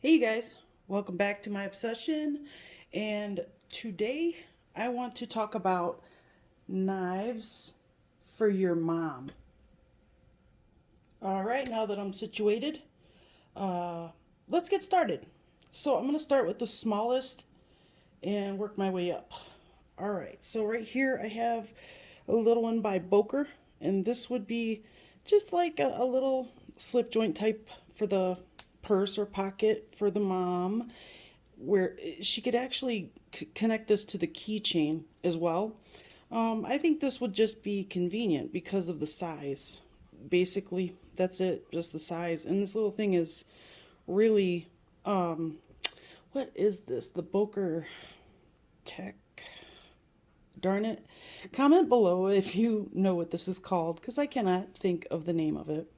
Hey you guys, welcome back to my obsession. And today I want to talk about knives for your mom. All right, now that I'm situated, uh, let's get started. So I'm going to start with the smallest and work my way up. All right, so right here I have a little one by Boker, and this would be just like a little slip joint type for the purse or pocket for the mom, where she could actually connect this to the keychain as well. I think this would just be convenient because of the size. Basically, that's it, just the size. And this little thing is really, what is this? The Boker Tech. Darn it. Comment below if you know what this is called, because I cannot think of the name of it.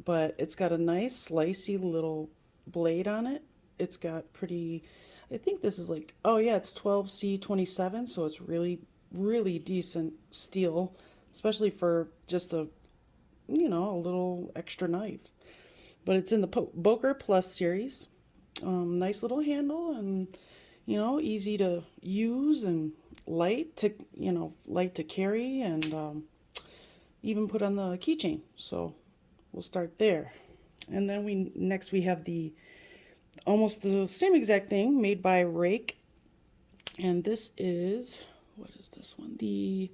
But it's got a nice slicey little blade on it. It's got pretty, I think this is like, oh yeah, it's 12C27, so it's really, really decent steel, especially for just a little extra knife. But it's in the Boker Plus series. Nice little handle and, easy to use and light to carry and even put on the keychain. So we'll start there. And then we have the almost the same exact thing made by Rake. And this is, what is this one? The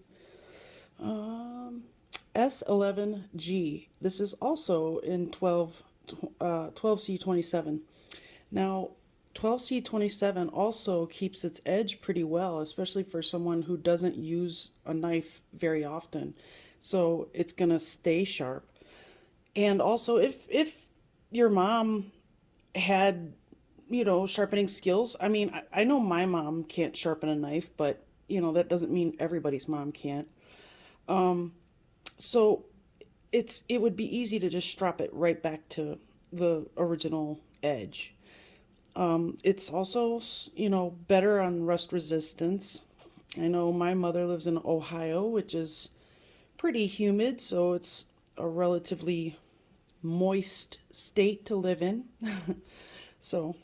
S11G. This is also in 12C27. Now, 12C27 also keeps its edge pretty well, especially for someone who doesn't use a knife very often. So it's going to stay sharp. And also, if your mom had, sharpening skills, I mean, I know my mom can't sharpen a knife, but, that doesn't mean everybody's mom can't. So it would be easy to just strap it right back to the original edge. It's also, better on rust resistance. I know my mother lives in Ohio, which is pretty humid, so it's a relatively moist state to live in. So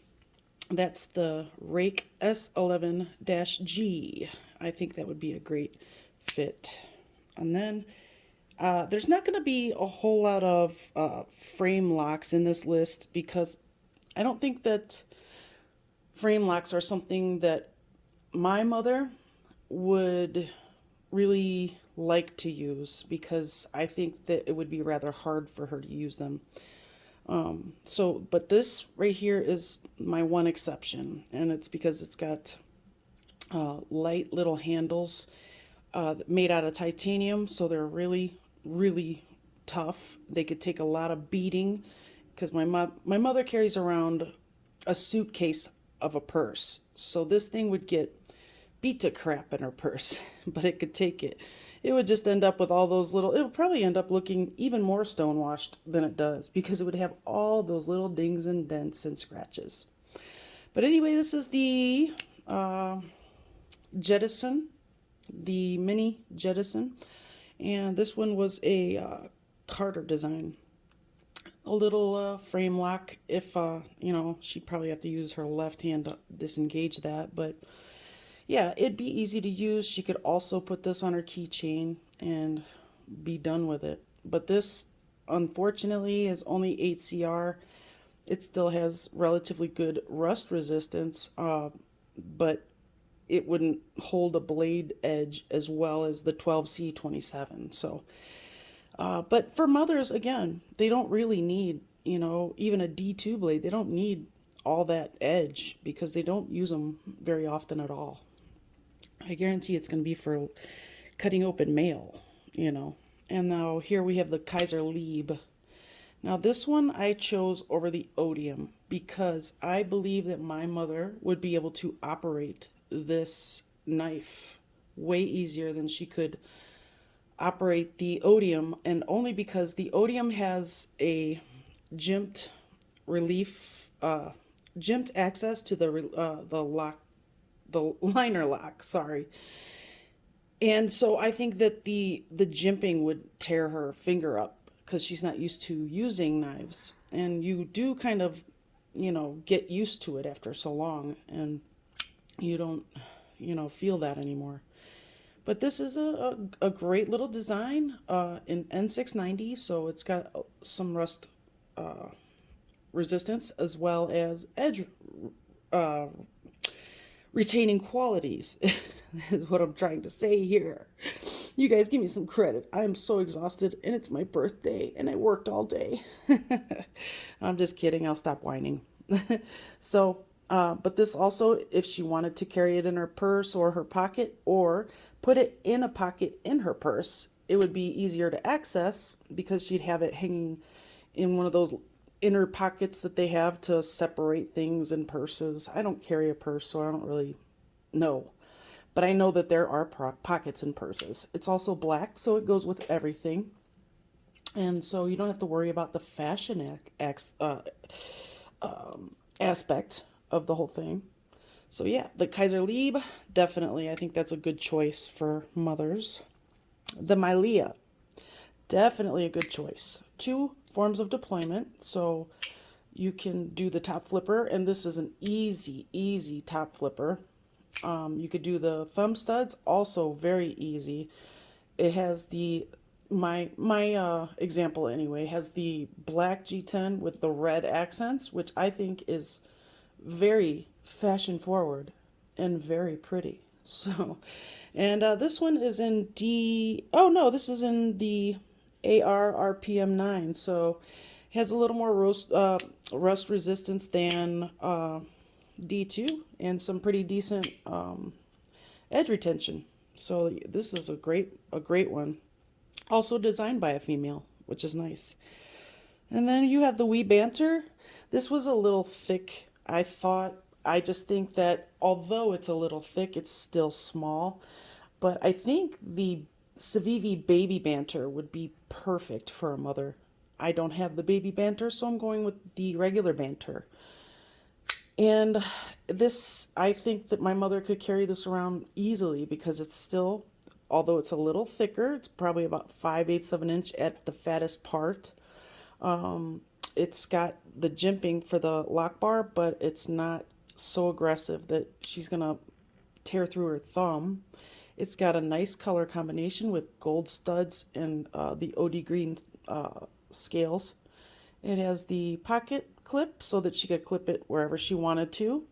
that's the Rake S11G. I think that would be a great fit. And then there's not going to be a whole lot of frame locks in this list because I don't think that frame locks are something that my mother would really like to use because I think that it would be rather hard for her to use them. But this right here is my one exception, and it's because it's got light little handles made out of titanium, so they're really, really tough. They could take a lot of beating because my mother carries around a suitcase of a purse, so this thing would get beat to crap in her purse, but it could take it. It would just end up with all those little, it would probably end up looking even more stonewashed than it does because it would have all those little dings and dents and scratches. But anyway, this is the jettison, the mini jettison. And this one was a Carter design. A little frame lock if, she'd probably have to use her left hand to disengage that, but yeah, it'd be easy to use. She could also put this on her keychain and be done with it. But this, unfortunately, is only 8CR. It still has relatively good rust resistance, but it wouldn't hold a blade edge as well as the 12C27. So, but for mothers, again, they don't really need, even a D2 blade. They don't need all that edge because they don't use them very often at all. I guarantee it's going to be for cutting open mail, And now here we have the Kaiser lieb. Now this one I chose over the odium because I believe that my mother would be able to operate this knife way easier than she could operate the odium, and only because the odium has a jimped relief, jimped access to the lock, the liner lock. Sorry. And so I think that the jimping would tear her finger up because she's not used to using knives. And you do kind of get used to it after so long, and you don't, feel that anymore. But this is a great little design in N690, so it's got some rust resistance as well as edge uh, retaining qualities, is what I'm trying to say here. You guys give me some credit. I'm so exhausted, and it's my birthday, and I worked all day. I'm just kidding. I'll stop whining. So, but this also, if she wanted to carry it in her purse or her pocket, or put it in a pocket in her purse, it would be easier to access because she'd have it hanging in one of those inner pockets that they have to separate things in purses. I don't carry a purse, so I don't really know. But I know that there are pockets in purses. It's also black, so it goes with everything. And so you don't have to worry about the fashion aspect of the whole thing. So yeah, the Kaiser Lieb, definitely. I think that's a good choice for mothers. The mylea, definitely a good choice. 2 forms of deployment, so you can do the top flipper, and this is an easy top flipper. You could do the thumb studs, also very easy. It has my example anyway, has the black G10 with the red accents, which I think is very fashion forward and very pretty. So, and this one is in oh no, this is in the AR RPM 9, so it has a little more rust resistance than D2, and some pretty decent edge retention. So this is a great one. Also designed by a female, which is nice. And then you have the wee banter. This was a little thick, I thought. I just think that although it's a little thick, it's still small. But I think the cevivi baby banter would be perfect for a mother. I don't have the baby banter, so I'm going with the regular banter. And this, I think that my mother could carry this around easily because it's still, although it's a little thicker, it's probably about 5/8 of an inch at the fattest part. It's got the jimping for the lock bar, but it's not so aggressive that she's going to tear through her thumb. It's got a nice color combination with gold studs and the OD green scales. It has the pocket clip so that she could clip it wherever she wanted to.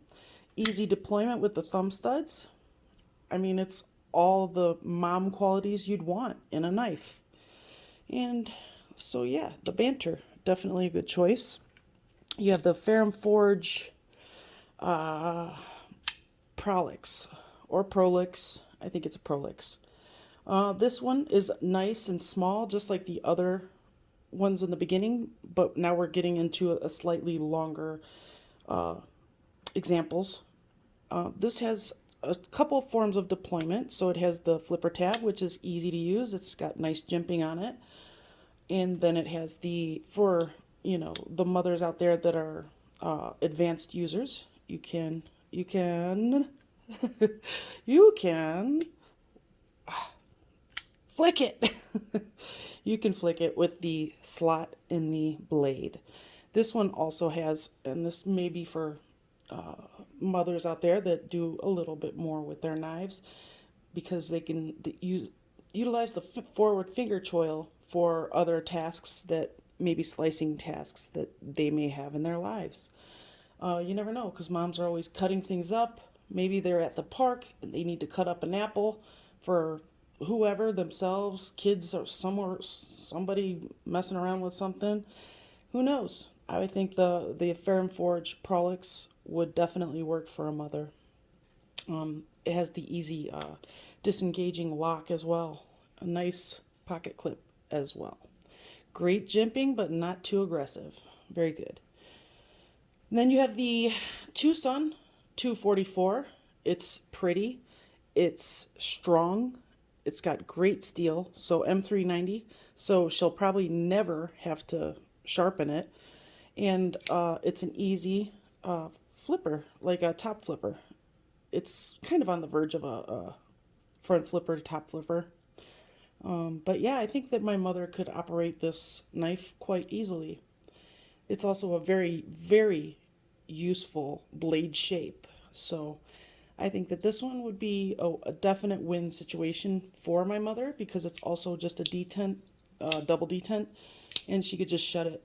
Easy deployment with the thumb studs. I mean, it's all the mom qualities you'd want in a knife. And so yeah, the banter, definitely a good choice. You have the Ferrum Forge prolix or prolix. I think it's a prolix. This one is nice and small, just like the other ones in the beginning, but now we're getting into a slightly longer examples. This has a couple forms of deployment. So it has the flipper tab, which is easy to use. It's got nice jimping on it. And then it has for the mothers out there that are advanced users, you can you can flick it. You can flick it with the slot in the blade. This one also has, and this may be for mothers out there that do a little bit more with their knives, because they can utilize the forward finger choil for other tasks, that maybe slicing tasks that they may have in their lives. You never know, because moms are always cutting things up. Maybe they're at the park and they need to cut up an apple for whoever, themselves, kids, or somebody messing around with something. Who knows? I would think the Ferrum Forge Prolix would definitely work for a mother. It has the easy disengaging lock as well. A nice pocket clip as well. Great jimping, but not too aggressive. Very good. And then you have the Tucson 244. It's pretty. It's strong. It's got great steel. So M390. So she'll probably never have to sharpen it. And it's an easy flipper, like a top flipper. It's kind of on the verge of a front flipper to top flipper. But yeah, I think that my mother could operate this knife quite easily. It's also a very, very useful blade shape. So I think that this one would be a definite win situation for my mother because it's also just a detent, double detent, and she could just shut it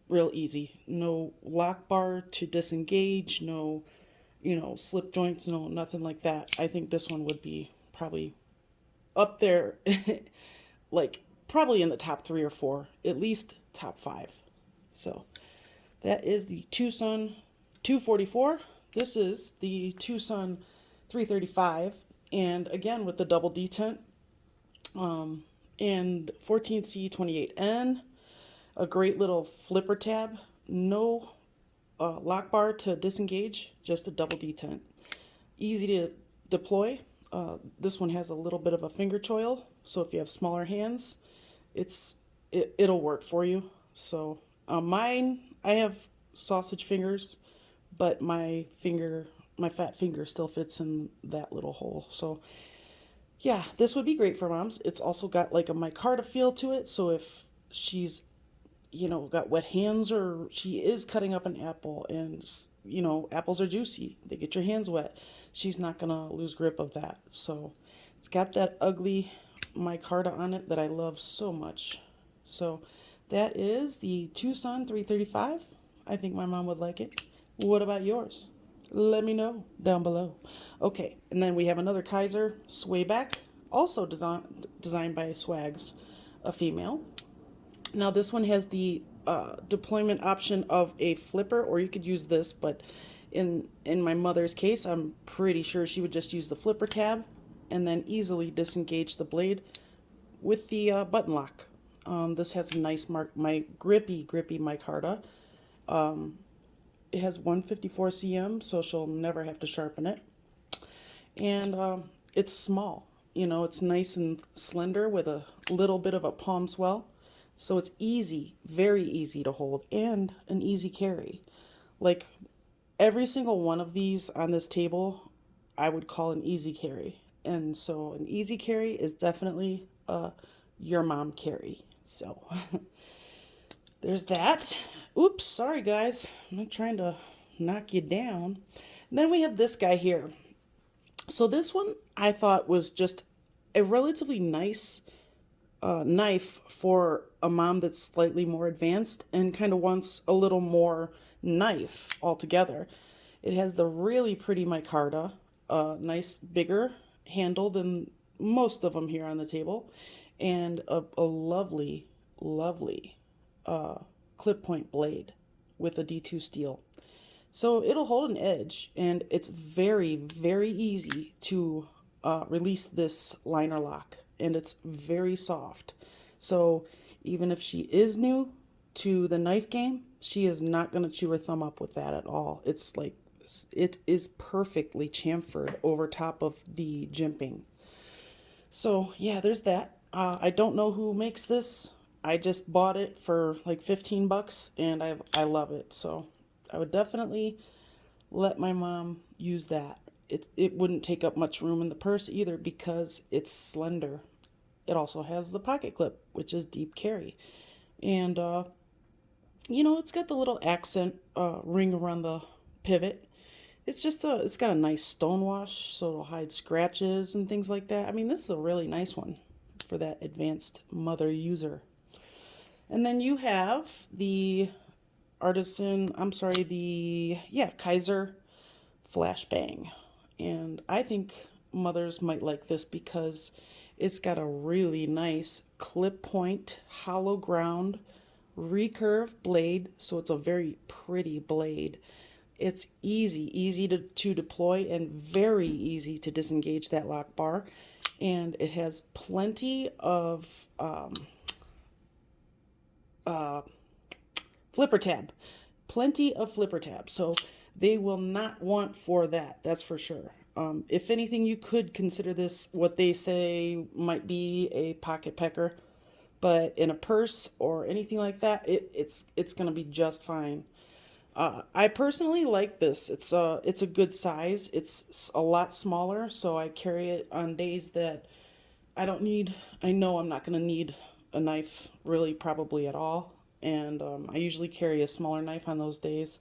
real easy. No lock bar to disengage, no, slip joints, no, nothing like that. I think this one would be probably up there, like probably in the top 3 or 4, at least top 5. So that is the Tucson 244. This is the Tucson 335, and again with the double detent, and 14C28N, a great little flipper tab, no lock bar to disengage, just a double detent. Easy to deploy. This one has a little bit of a finger choil, so if you have smaller hands, it'll work for you. So mine, I have sausage fingers, but my fat finger still fits in that little hole. So yeah, this would be great for moms. It's also got like a micarta feel to it, so if she's got wet hands or she is cutting up an apple and apples are juicy, they get your hands wet, she's not gonna lose grip of that. So it's got that ugly micarta on it that I love so much. So that is the Tucson 335. I think my mom would like it. What about yours? Let me know down below. Okay, and then we have another Kaiser swayback, also designed by Swags, a female. Now this one has the deployment option of a flipper, or you could use this, but in my mother's case, I'm pretty sure she would just use the flipper tab and then easily disengage the blade with the button lock. This has a nice my grippy micarta. It has 154 cm, so she'll never have to sharpen it. And it's small. It's nice and slender with a little bit of a palm swell. So it's easy, very easy to hold, and an easy carry. Like every single one of these on this table, I would call an easy carry. And so an easy carry is definitely your mom carry. So there's that. Oops, sorry guys. I'm not trying to knock you down. And then we have this guy here. So this one I thought was just a relatively nice knife for a mom that's slightly more advanced and kind of wants a little more knife altogether. It has the really pretty micarta, nice bigger handle than most of them here on the table, and a lovely clip point blade with a D2 steel. So it'll hold an edge, and it's very easy to release this liner lock, and it's very soft. So even if she is new to the knife game, she is not going to chew her thumb up with that at all. It's like, it is perfectly chamfered over top of the jimping. So yeah, there's that. I don't know who makes this. I just bought it for like 15 bucks and I love it. So I would definitely let my mom use that. It wouldn't take up much room in the purse either because it's slender. It also has the pocket clip, which is deep carry. And, it's got the little accent ring around the pivot. It's got a nice stone wash, so it'll hide scratches and things like that. I mean, this is a really nice one for that advanced mother user. And then you have the Kaiser flashbang. And I think mothers might like this because it's got a really nice clip point, hollow ground, recurve blade. So it's a very pretty blade. It's easy to deploy and very easy to disengage that lock bar. And it has plenty of flipper tab. Plenty of flipper tab. So they will not want for that. That's for sure. If anything, you could consider this what they say might be a pocket pecker. But in a purse or anything like that, it's going to be just fine. I personally like this. It's a good size. It's a lot smaller, so I carry it on days that I know I'm not going to need a knife really probably at all. And I usually carry a smaller knife on those days.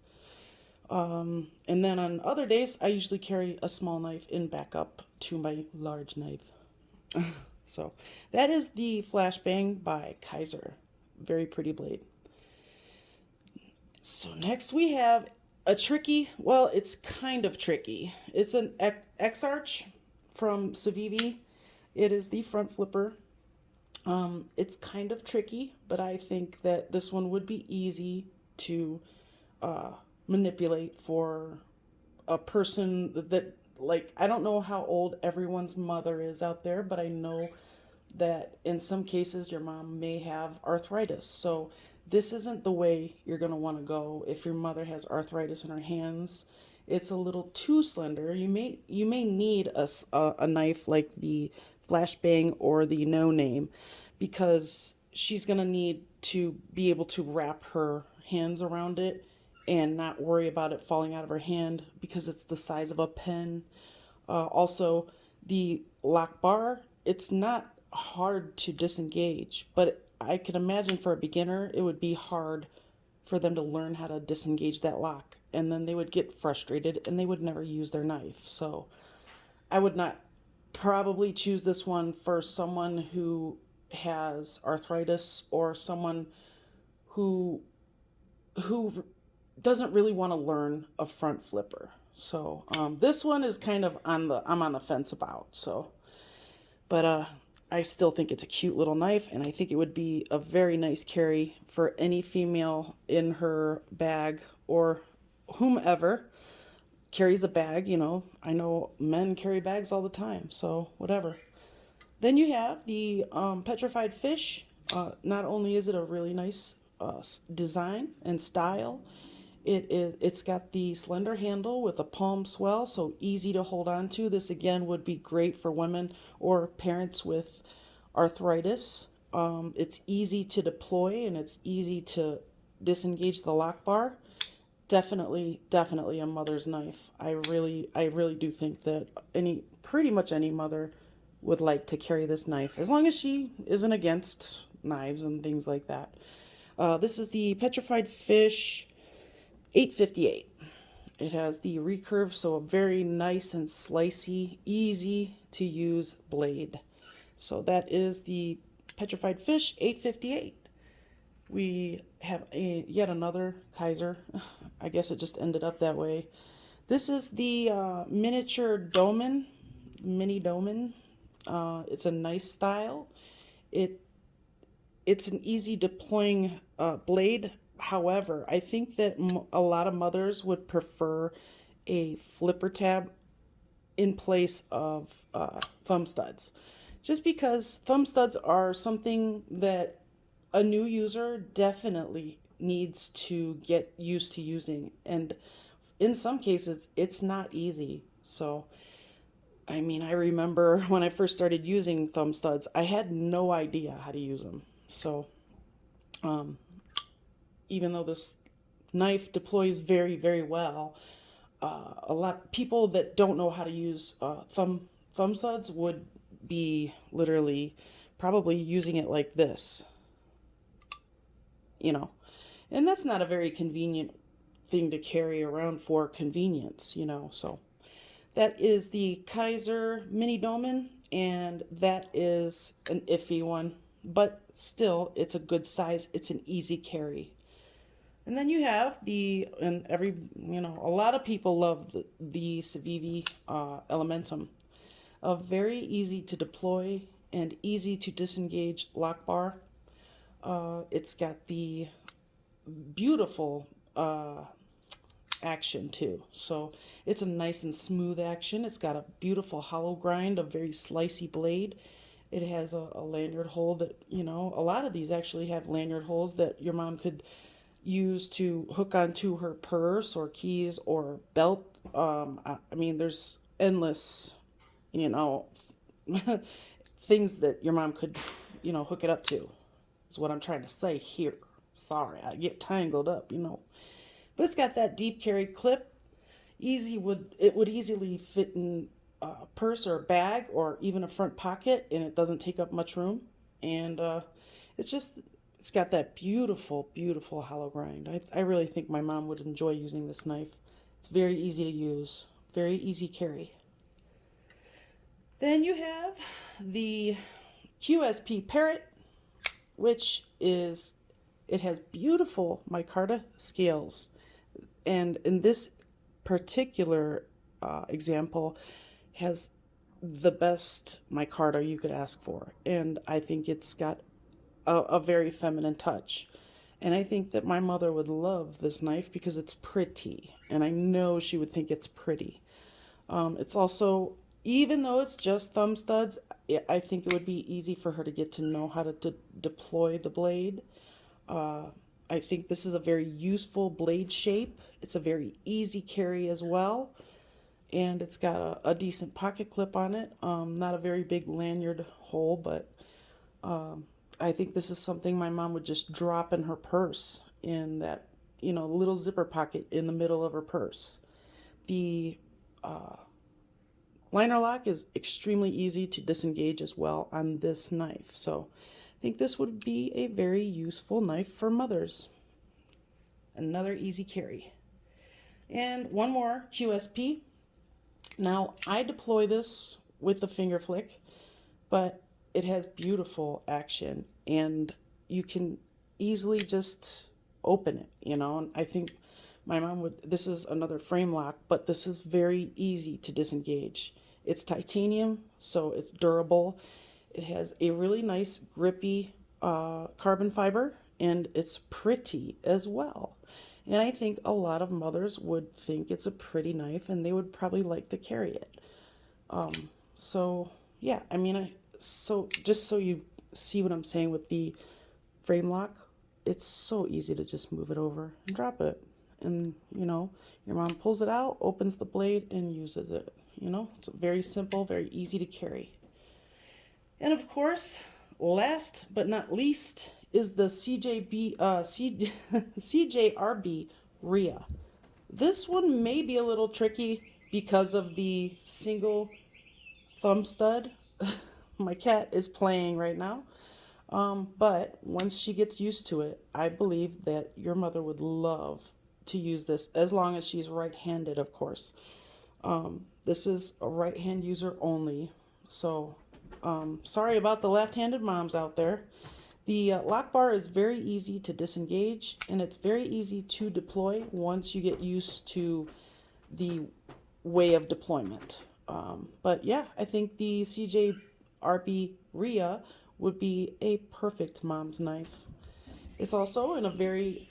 And then on other days, I usually carry a small knife in backup to my large knife. So that is the flashbang by Kaiser. Very pretty blade. So next we have a tricky, well, it's kind of tricky. It's an X-Arch from Cevivi. It is the front flipper. It's kind of tricky, but I think that this one would be easy to manipulate for a person that, like, I don't know how old everyone's mother is out there, but I know that in some cases your mom may have arthritis. So this isn't the way you're going to want to go if your mother has arthritis in her hands. It's a little too slender. You may need a knife like the flashbang or the no name, because she's going to need to be able to wrap her hands around it and not worry about it falling out of her hand because it's the size of a pen. Also, the lock bar, it's not hard to disengage, but I can imagine for a beginner, it would be hard for them to learn how to disengage that lock. And then they would get frustrated and they would never use their knife. So I would not probably choose this one for someone who has arthritis or someone who doesn't really want to learn a front flipper. So this one is kind of I'm on the fence about. So, but I still think it's a cute little knife, and I think it would be a very nice carry for any female in her bag or whomever carries a bag. I know men carry bags all the time, so whatever. Then you have the petrified fish. Not only is it a really nice design and style, it's got the slender handle with a palm swell, so easy to hold on to. This again would be great for women or parents with arthritis. It's easy to deploy and it's easy to disengage the lock bar. Definitely a mother's knife. I really do think that pretty much any mother would like to carry this knife, as long as she isn't against knives and things like that. This is the petrified fish 858. It has the recurve, so a very nice and slicey, easy to use blade. So that is the petrified fish 858. We have yet another Kaiser. I guess it just ended up that way. This is the miniature dolmen, mini dolmen. It's a nice style. It's an easy deploying blade. However, I think that a lot of mothers would prefer a flipper tab in place of thumb studs, just because thumb studs are something that a new user definitely needs to get used to using, and in some cases it's not easy. So I mean, I remember when I first started using thumb studs, I had no idea how to use them. So even though this knife deploys very, very well, a lot of people that don't know how to use thumb studs would be literally probably using it like this, and that's not a very convenient thing to carry around for convenience. So that is the Kaiser mini dolmen, and that is an iffy one, but still it's a good size. It's an easy carry. And then you have a lot of people love the cevivi elementum. A very easy to deploy and easy to disengage lock bar. It's got the beautiful action too. So it's a nice and smooth action. It's got a beautiful hollow grind, a very slicey blade. It has a lanyard hole that, a lot of these actually have lanyard holes that your mom could use to hook onto her purse or keys or belt. I mean, there's endless, things that your mom could, hook it up to, is what I'm trying to say here. Sorry, I get tangled up, But it's got that deep carry clip. It would easily fit in a purse or a bag or even a front pocket, and it doesn't take up much room. And it's got that beautiful, beautiful hollow grind. I really think my mom would enjoy using this knife. It's very easy to use, very easy carry. Then you have the QSP Parrot, which is, it has beautiful micarta scales. And in this particular example, has the best micarta you could ask for. And I think it's got a very feminine touch. And I think that my mother would love this knife because it's pretty. And I know she would think it's pretty. It's also, even though it's just thumb studs, I think it would be easy for her to get to know how to deploy the blade. I think this is a very useful blade shape. It's a very easy carry as well. And it's got a decent pocket clip on it. Not a very big lanyard hole, but I think this is something my mom would just drop in her purse, in that, little zipper pocket in the middle of her purse. The liner lock is extremely easy to disengage as well on this knife. So I think this would be a very useful knife for mothers. Another easy carry. And one more, QSP. Now, I deploy this with the finger flick, but it has beautiful action, and you can easily just open it, and I think my mom would, this is another frame lock, but this is very easy to disengage. It's titanium, so it's durable. It has a really nice grippy carbon fiber, and it's pretty as well. And I think a lot of mothers would think it's a pretty knife, and they would probably like to carry it. So yeah, so just so you see what I'm saying with the frame lock, it's so easy to just move it over and drop it. And, your mom pulls it out, opens the blade, and uses it. It's very simple, very easy to carry. And of course, last but not least is the cjrp rhea. This one may be a little tricky because of the single thumb stud. My cat is playing right now. But once she gets used to it, I believe that your mother would love to use this, as long as she's right-handed, of course. This is a right-hand user only. So sorry about the left-handed moms out there. The lock bar is very easy to disengage, and it's very easy to deploy once you get used to the way of deployment. But yeah, I think the cjrp rhea would be a perfect mom's knife. It's also in a very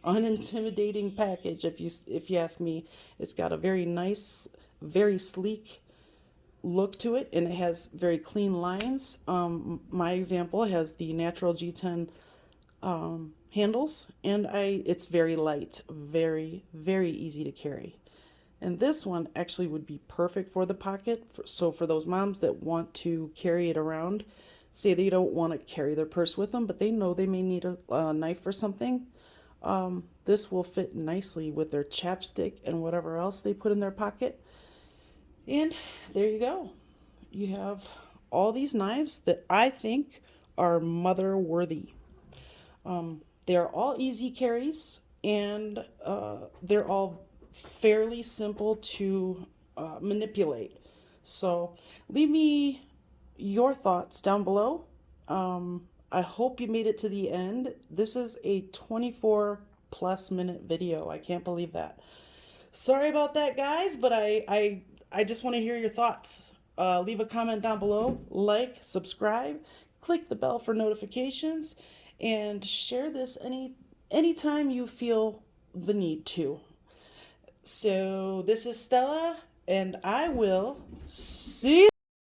unintimidating package, if you ask me. It's got a very nice, very sleek look to it, and it has very clean lines. My example has the natural G10 handles, and it's very light, very, very easy to carry. And this one actually would be perfect for the pocket. So for those moms that want to carry it around, say they don't want to carry their purse with them, but they know they may need a knife or something, this will fit nicely with their chapstick and whatever else they put in their pocket. And there you go. You have all these knives that I think are mother worthy. They are all easy carries, and they're all fairly simple to manipulate. So leave me your thoughts down below. I hope you made it to the end. This is a 24+ minute video. I can't believe that. Sorry about that, guys, but I just want to hear your thoughts. Leave a comment down below, like, subscribe, click the bell for notifications, and share this anytime you feel the need to. So this is Stella, and I will see you.